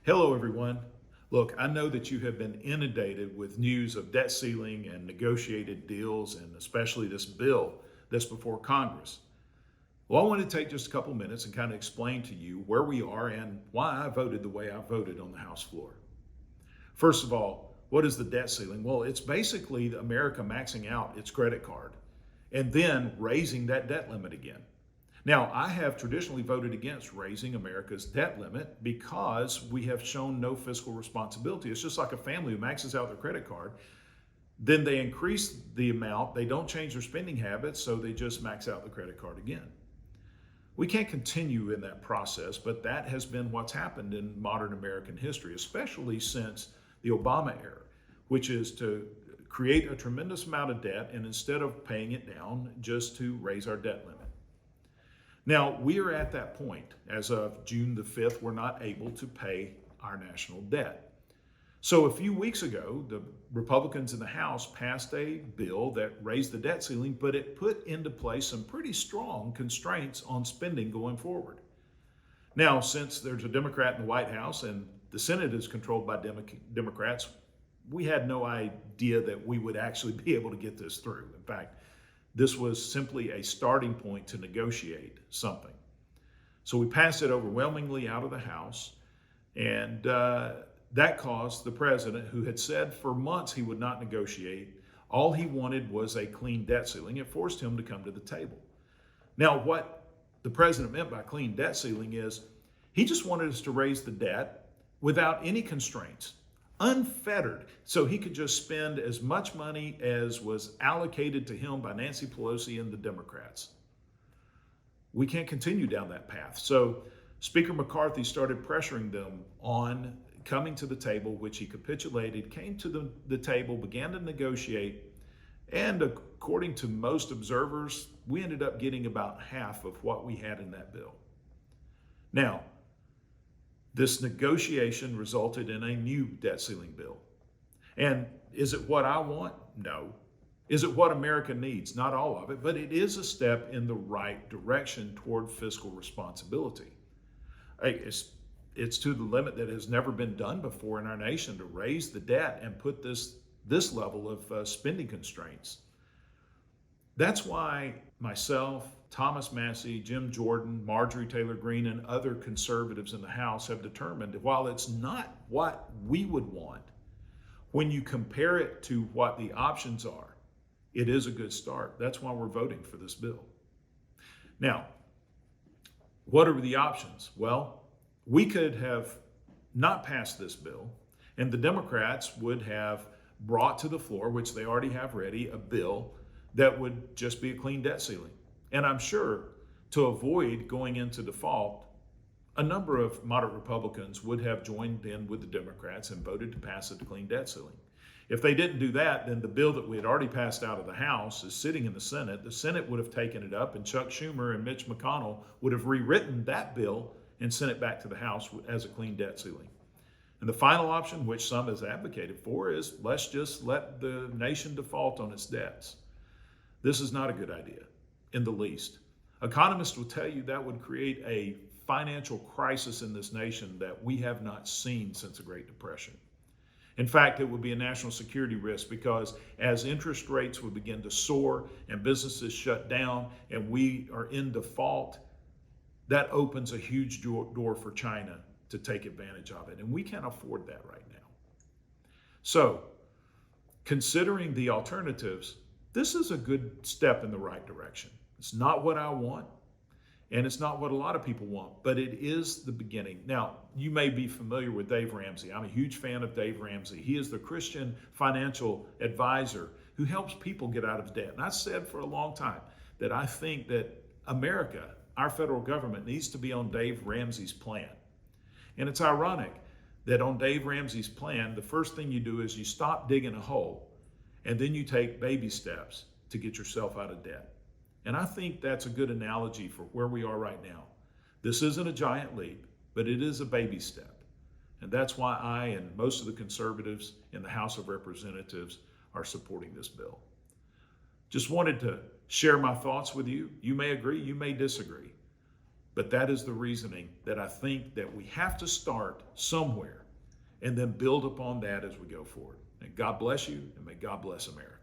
Hello, everyone. Look, I know that you have been inundated with news of debt ceiling and negotiated deals, and especially this bill that's before Congress. Well, I want to take just a couple minutes and kind of explain to you where we are and why I voted the way I voted on the House floor. First of all, what is the debt ceiling? Well, it's basically America maxing out its credit card and then raising that debt limit again. Now, I have traditionally voted against raising America's debt limit because we have shown no fiscal responsibility. It's just like a family who maxes out their credit card, then they increase the amount, they don't change their spending habits, so they just max out the credit card again. We can't continue in that process, but that has been what's happened in modern American history, especially since the Obama era, which is to create a tremendous amount of debt and instead of paying it down, just to raise our debt limit. Now, we are at that point. As of June the 5th, we're not able to pay our national debt. So a few weeks ago, the Republicans in the House passed a bill that raised the debt ceiling, but it put into place some pretty strong constraints on spending going forward. Now, since there's a Democrat in the White House and the Senate is controlled by Democrats, we had no idea that we would actually be able to get this through. In fact, this was simply a starting point to negotiate something. So we passed it overwhelmingly out of the House, and that caused the president, who had said for months he would not negotiate, all he wanted was a clean debt ceiling. It forced him to come to the table. Now, what the president meant by clean debt ceiling is he just wanted us to raise the debt without any constraints, unfettered, so he could just spend as much money as was allocated to him by Nancy Pelosi and the Democrats. We can't continue down that path. So Speaker McCarthy started pressuring them on coming to the table, which he capitulated, came to the table, began to negotiate, and according to most observers, we ended up getting about half of what we had in that bill. Now, this negotiation resulted in a new debt ceiling bill. And is it what I want? No. Is it what America needs? Not all of it, but it is a step in the right direction toward fiscal responsibility. It's to the limit that has never been done before in our nation to raise the debt and put this level of spending constraints. That's why myself, Thomas Massey, Jim Jordan, Marjorie Taylor Greene, and other conservatives in the House have determined that while it's not what we would want, when you compare it to what the options are, it is a good start. That's why we're voting for this bill. Now, what are the options? Well, we could have not passed this bill, and the Democrats would have brought to the floor, which they already have ready, a bill that would just be a clean debt ceiling. And I'm sure to avoid going into default, a number of moderate Republicans would have joined in with the Democrats and voted to pass a clean debt ceiling. If they didn't do that, then the bill that we had already passed out of the House is sitting in the Senate. The Senate would have taken it up, and Chuck Schumer and Mitch McConnell would have rewritten that bill and sent it back to the House as a clean debt ceiling. And the final option, which some has advocated for, is let's just let the nation default on its debts. This is not a good idea in the least. Economists will tell you that would create a financial crisis in this nation that we have not seen since the Great Depression. In fact, it would be a national security risk because as interest rates would begin to soar and businesses shut down and we are in default, that opens a huge door for China to take advantage of it. And we can't afford that right now. So, considering the alternatives, this is a good step in the right direction. It's not what I want, and it's not what a lot of people want, but it is the beginning. Now, you may be familiar with Dave Ramsey. I'm a huge fan of Dave Ramsey. He is the Christian financial advisor who helps people get out of debt. And I've said for a long time that I think that America, our federal government, needs to be on Dave Ramsey's plan. And it's ironic that on Dave Ramsey's plan, the first thing you do is you stop digging a hole, and then you take baby steps to get yourself out of debt. And I think that's a good analogy for where we are right now. This isn't a giant leap, but it is a baby step. And that's why I and most of the conservatives in the House of Representatives are supporting this bill. Just wanted to share my thoughts with you. You may agree, you may disagree. But that is the reasoning that I think that we have to start somewhere and then build upon that as we go forward. And God bless you, and may God bless America.